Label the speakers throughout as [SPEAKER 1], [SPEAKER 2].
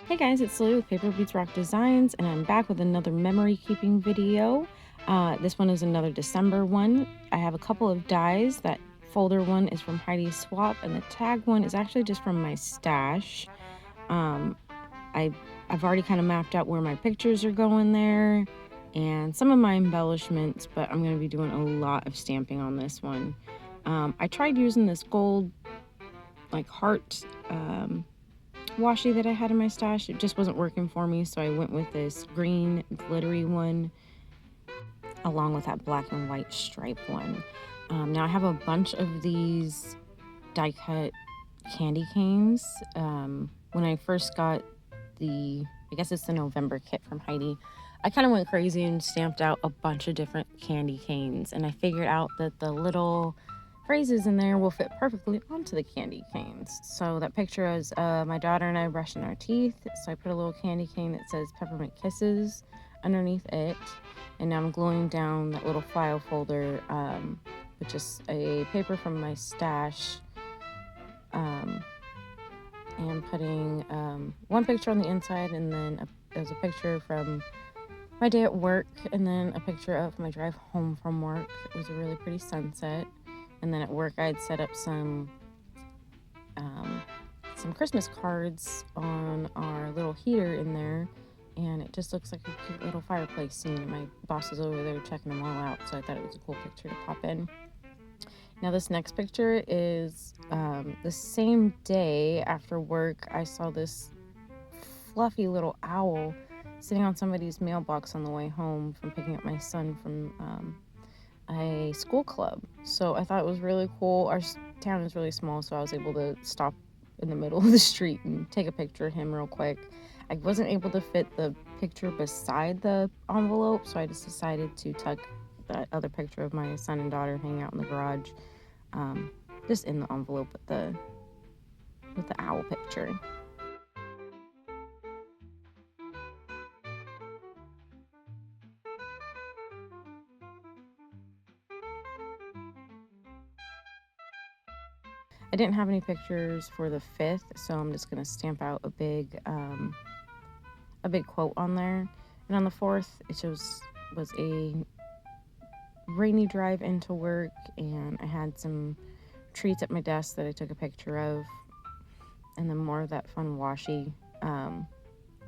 [SPEAKER 1] Hey guys, it's Lily with Paper Beats Rock Designs, and I'm back with another memory keeping video. This one is another December one. I have a couple of dies. That folder one is from Heidi Swapp, and the tag one is actually just from my stash. Um, I've already kind of mapped out where my pictures are going there, and some of my embellishments, but I'm going to be doing a lot of stamping on this one. I tried using this gold, like heart, washi that I had in my stash. It just wasn't working for me, so I went with this green glittery one along with that black and white stripe one. Now I have a bunch of these die cut candy canes. When I first got I guess it's the November kit from Heidi, I kind of went crazy and stamped out a bunch of different candy canes, and I figured out that the little phrases in there will fit perfectly onto the candy canes. So that picture is my daughter and I brushing our teeth. So I put a little candy cane that says Peppermint Kisses underneath it. And now I'm gluing down that little file folder with just a paper from my stash. And putting one picture on the inside, and then there's a picture from my day at work, and then a picture of my drive home from work. It was a really pretty sunset. And then at work, I had set up some Christmas cards on our little heater in there, and it just looks like a cute little fireplace scene. My boss is over there checking them all out, so I thought it was a cool picture to pop in. Now this next picture is the same day after work. I saw this fluffy little owl sitting on somebody's mailbox on the way home from picking up my son from a school club. So I thought it was really cool. Our town is really small, so I was able to stop in the middle of the street and take a picture of him real quick. I wasn't able to fit the picture beside the envelope, so I just decided to tuck that other picture of my son and daughter hanging out in the garage just in the envelope with the owl picture. I didn't have any pictures for the 5th, so I'm just going to stamp out a big quote on there. And on the 4th, it was a rainy drive into work, and I had some treats at my desk that I took a picture of, and then more of that fun washi.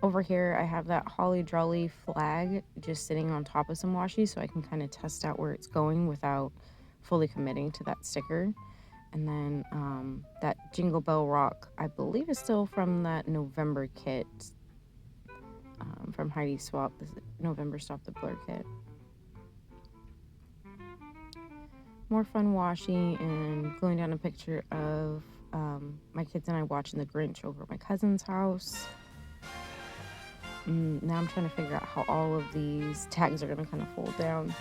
[SPEAKER 1] Over here, I have that Holly Jolly flag just sitting on top of some washi, so I can kind of test out where it's going without fully committing to that sticker. And then that Jingle Bell Rock, I believe, is still from that November kit from Heidi Swapp, the November Stop the Blur kit. More fun washi and gluing down a picture of my kids and I watching The Grinch over at my cousin's house. Now I'm trying to figure out how all of these tags are going to kind of fold down.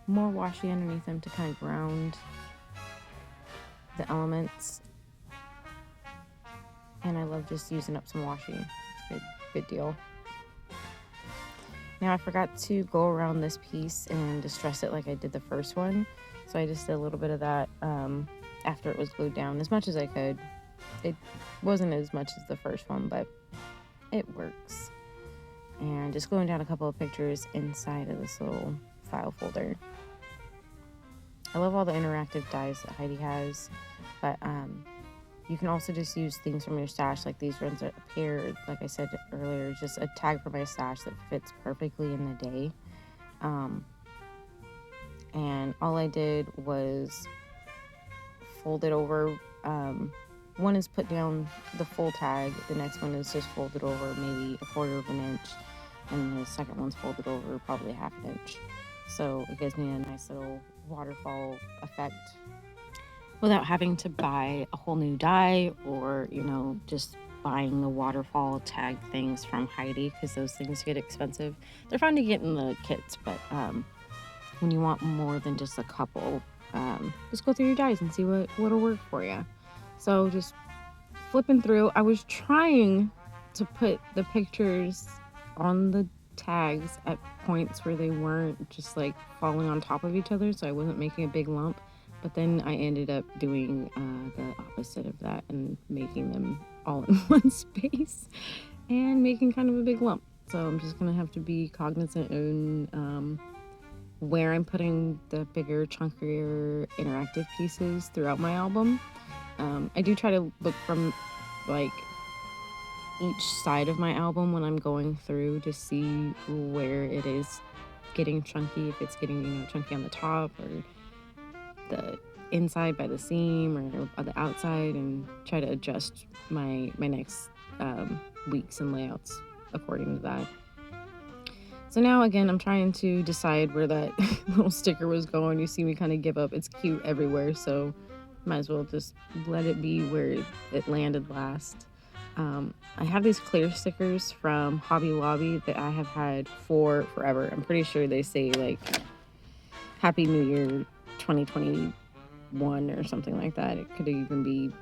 [SPEAKER 1] More washi underneath them to kind of ground the elements. And I love just using up some washi. It's a good deal. Now I forgot to go around this piece and distress it like I did the first one. So I just did a little bit of that after it was glued down, as much as I could. It wasn't as much as the first one, but it works. And just gluing down a couple of pictures inside of this little file folder. I love all the interactive dies that Heidi has, but you can also just use things from your stash, like these ones that appear, like I said earlier, just a tag from my stash that fits perfectly in the day. And all I did was fold it over. One is put down the full tag, the next one is just folded over maybe 1/4 of an inch, and the second one's folded over probably 1/2 inch. So it gives me a nice little waterfall effect without having to buy a whole new die or, just buying the waterfall tag things from Heidi, because those things get expensive. They're fun to get in the kits, but when you want more than just a couple, just go through your dies and see what'll work for you. So just flipping through, I was trying to put the pictures on the tags at points where they weren't just like falling on top of each other, so I wasn't making a big lump. But then I ended up doing the opposite of that and making them all in one space and making kind of a big lump. So I'm just going to have to be cognizant in where I'm putting the bigger, chunkier, interactive pieces throughout my album. I do try to look from like each side of my album when I'm going through to see where it is getting chunky, if it's getting, chunky on the top or the inside by the seam or the outside, and try to adjust my next weeks and layouts according to that. So now again, I'm trying to decide where that little sticker was going. You see me kind of give up. It's cute everywhere, so might as well just let it be where it landed last. I have these clear stickers from Hobby Lobby that I have had for forever. I'm pretty sure they say like Happy New Year 2021 or something like that. It could even be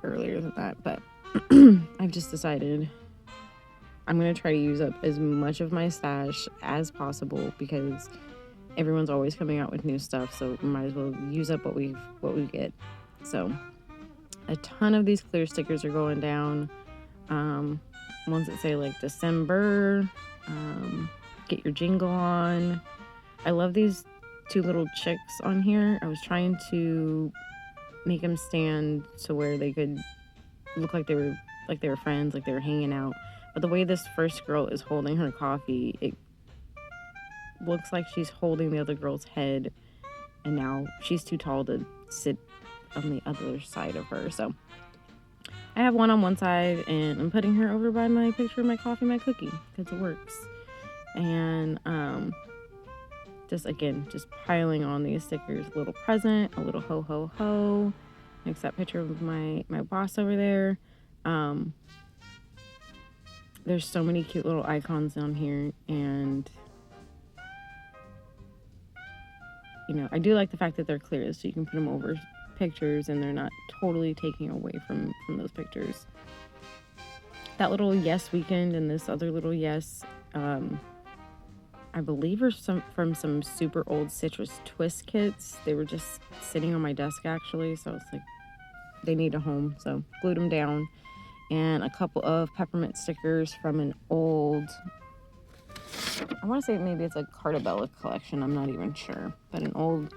[SPEAKER 1] earlier than that, but I've just decided I'm going to try to use up as much of my stash as possible because everyone's always coming out with new stuff, so we might as well use up what we get. So a ton of these clear stickers are going down. Ones that say like December, get your jingle on. I love these two little chicks on here. I was trying to make them stand to where they could look like they were friends, like they were hanging out. But the way this first girl is holding her coffee, it looks like she's holding the other girl's head, and now she's too tall to sit on the other side of her. So I have one on one side, and I'm putting her over by my picture of my coffee, my cookie, because it works. And just piling on these stickers. A little present, a little ho ho ho. Next, that picture of my boss over there. There's so many cute little icons on here, and I do like the fact that they're clear, so you can put them over pictures and they're not totally taking away from those pictures. That little yes weekend and this other little yes, I believe are from some super old citrus twist kits. They were just sitting on my desk actually, so it's like they need a home, so glued them down. And a couple of peppermint stickers from an old, I want to say maybe it's a Cartabella collection, I'm not even sure, but an old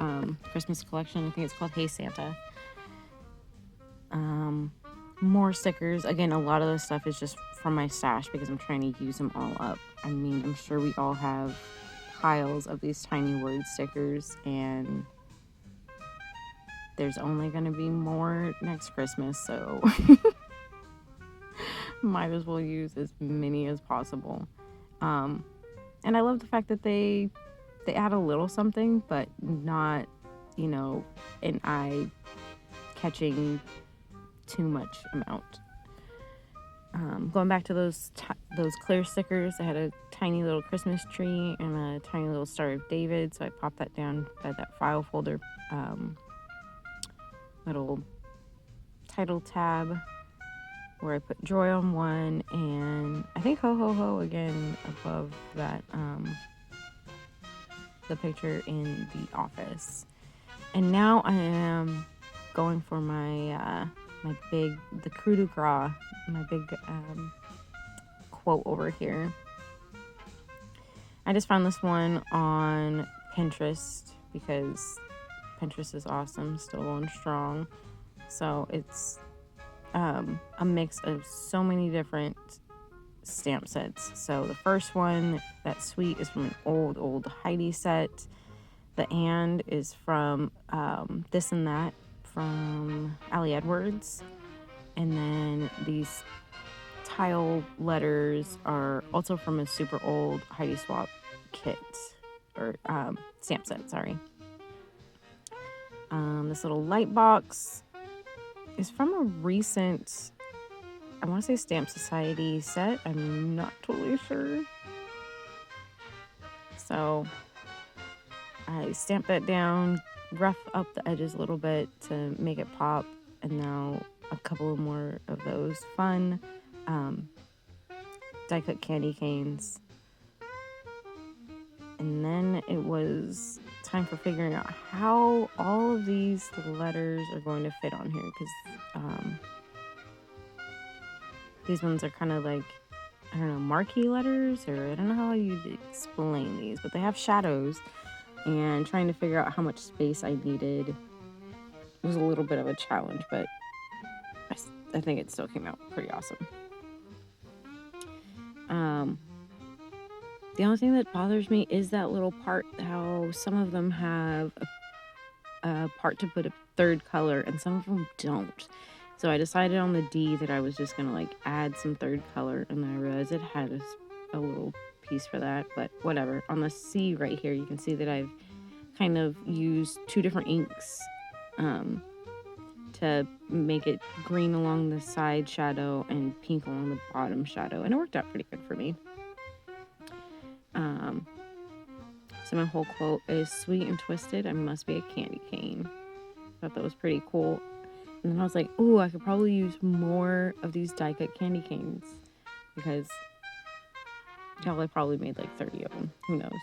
[SPEAKER 1] Christmas collection. I think it's called Hey Santa. More stickers. Again, a lot of this stuff is just from my stash because I'm trying to use them all up. I mean, I'm sure we all have piles of these tiny word stickers, and there's only going to be more next Christmas, so might as well use as many as possible. And I love the fact that they add a little something, but not, an eye-catching too much amount. Going back to those clear stickers, I had a tiny little Christmas tree and a tiny little Star of David, so I popped that down by that file folder, little title tab where I put joy on one, and I think ho ho ho again above that, the picture in the office. And now I am going for my the coup de grace, my big quote over here. I just found this one on Pinterest because Pinterest is awesome, still going strong. So it's a mix of so many different stamp sets. So the first one, that sweet, is from an old Heidi set. The and is from This and That from Ali Edwards. And then these tile letters are also from a super old Heidi Swapp kit, or stamp set, sorry. This little light box is from a recent, I want to say Stamp Society set. I'm not totally sure. So I stamped that down, rough up the edges a little bit to make it pop, and now a couple more of those fun die cut candy canes. And then it was time for figuring out how all of these letters are going to fit on here, because these ones are kind of like, I don't know, marquee letters, or I don't know how you'd explain these, but they have shadows, and trying to figure out how much space I needed was a little bit of a challenge, but I think it still came out pretty awesome. The only thing that bothers me is that little part, how some of them have a part to put a third color and some of them don't. So I decided on the D that I was just going to like add some third color, and then I realized it had a little piece for that, but whatever. On the C right here, you can see that I've kind of used 2 different inks to make it green along the side shadow and pink along the bottom shadow, and it worked out pretty good for me. So my whole quote is, "Sweet and twisted, I must be a candy cane." Thought that was pretty cool. And then I was like, ooh, I could probably use more of these die cut candy canes, because I probably made like 30 of them. Who knows?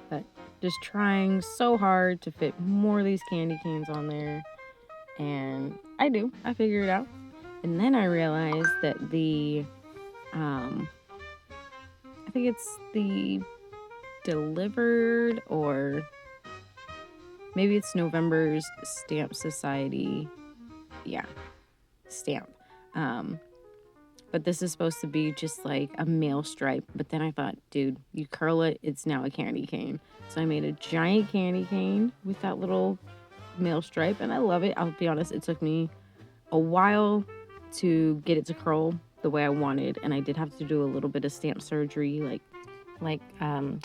[SPEAKER 1] But just trying so hard to fit more of these candy canes on there. And I figured it out. And then I realized that I think it's the delivered, or maybe it's November's Stamp Society. Yeah, stamp. But this is supposed to be just like a mail stripe. But then I thought, dude, you curl it, it's now a candy cane. So I made a giant candy cane with that little mail stripe, and I love it. I'll be honest, it took me a while to get it to curl the way I wanted, and I did have to do a little bit of stamp surgery, like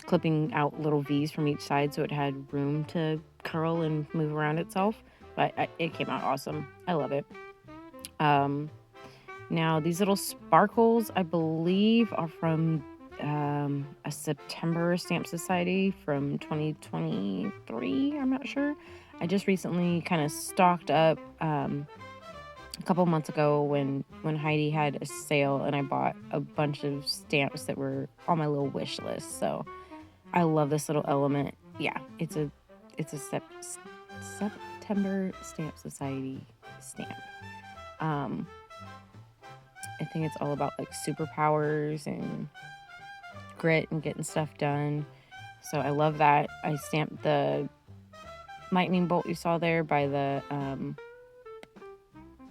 [SPEAKER 1] clipping out little V's from each side so it had room to curl and move around itself. But it came out awesome. I love it. Now these little sparkles, I believe, are from a September Stamp Society from 2023. I'm not sure. I just recently kind of stocked up a couple months ago when Heidi had a sale, and I bought a bunch of stamps that were on my little wish list. So I love this little element. Yeah, it's a September Stamp Society stamp. I think it's all about like superpowers and grit and getting stuff done. So I love that. I stamped the lightning bolt you saw there by the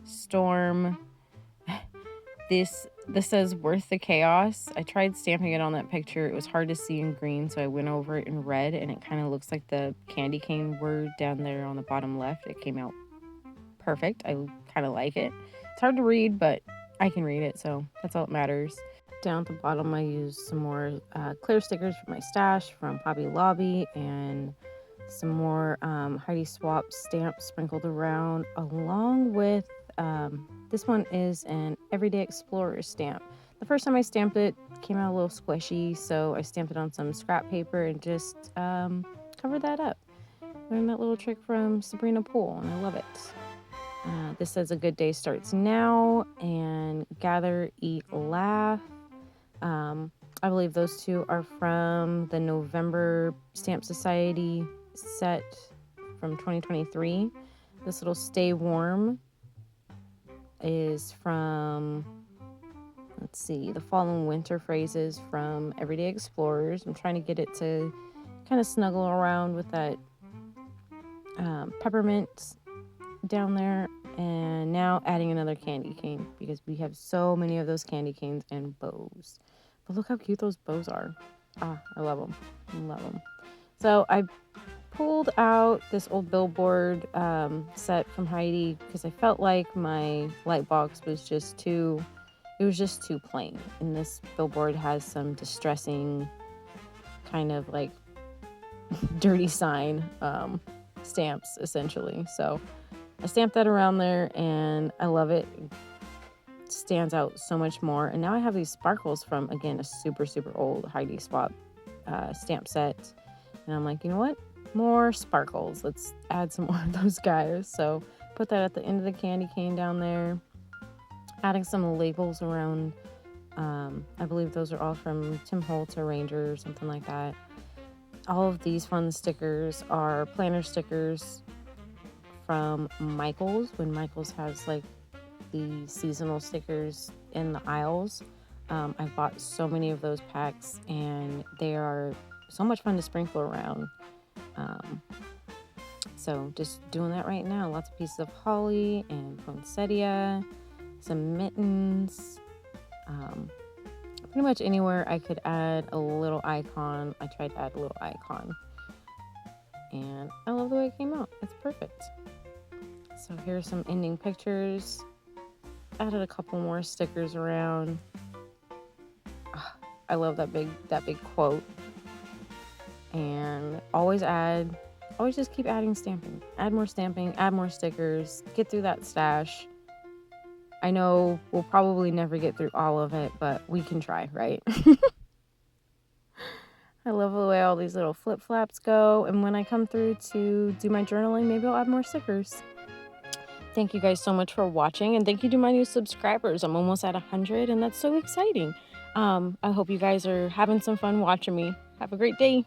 [SPEAKER 1] storm. This says "worth the chaos." I tried stamping it on that picture. It was hard to see in green, so I went over it in red, and it kind of looks like the candy cane word down there on the bottom left. It came out perfect. I kind of like it. It's hard to read, but I can read it, so that's all that matters. Down at the bottom, I used some more clear stickers from my stash from Hobby Lobby, and some more Heidi Swapp stamps sprinkled around, along with this one is an Everyday Explorer stamp. The first time I stamped it, came out a little squishy, so I stamped it on some scrap paper and just covered that up. Learned that little trick from Sabrina Poole, and I love it. This says "A good day starts now," and "Gather, eat, laugh." I believe those 2 are from the November Stamp Society set from 2023. This little "Stay Warm" is from, let's see, the fall and winter phrases from Everyday Explorers. I'm trying to get it to kind of snuggle around with that peppermint down there, and now adding another candy cane because we have so many of those candy canes and bows. But look how cute those bows are. I love them. Love them. So I pulled out this old billboard set from Heidi because I felt like my light box was just too plain, and this billboard has some distressing kind of like dirty sign stamps essentially. So I stamped that around there, and I love it. It stands out so much more. And now I have these sparkles from, again, a super old Heidi Swapp stamp set, and I'm like, you know what, more sparkles, let's add some more of those guys. So put that at the end of the candy cane down there, adding some labels around. I believe those are all from Tim Holtz or Ranger or something like that. All of these fun stickers are planner stickers from Michaels, when Michaels has like the seasonal stickers in the aisles. I've bought so many of those packs, and they are so much fun to sprinkle around. So just doing that right now. Lots of pieces of holly and poinsettia, some mittens. Pretty much anywhere I could add a little icon, I tried to add a little icon. And I love the way it came out. It's perfect. So here's some ending pictures. Added a couple more stickers around. I love that big quote. And always just keep adding stamping. Add more stamping, add more stickers, get through that stash. I know we'll probably never get through all of it, but we can try, right? I love the way all these little flip-flaps go. And when I come through to do my journaling, maybe I'll add more stickers. Thank you guys so much for watching, and thank you to my new subscribers. I'm almost at 100, and that's so exciting. I hope you guys are having some fun watching me. Have a great day.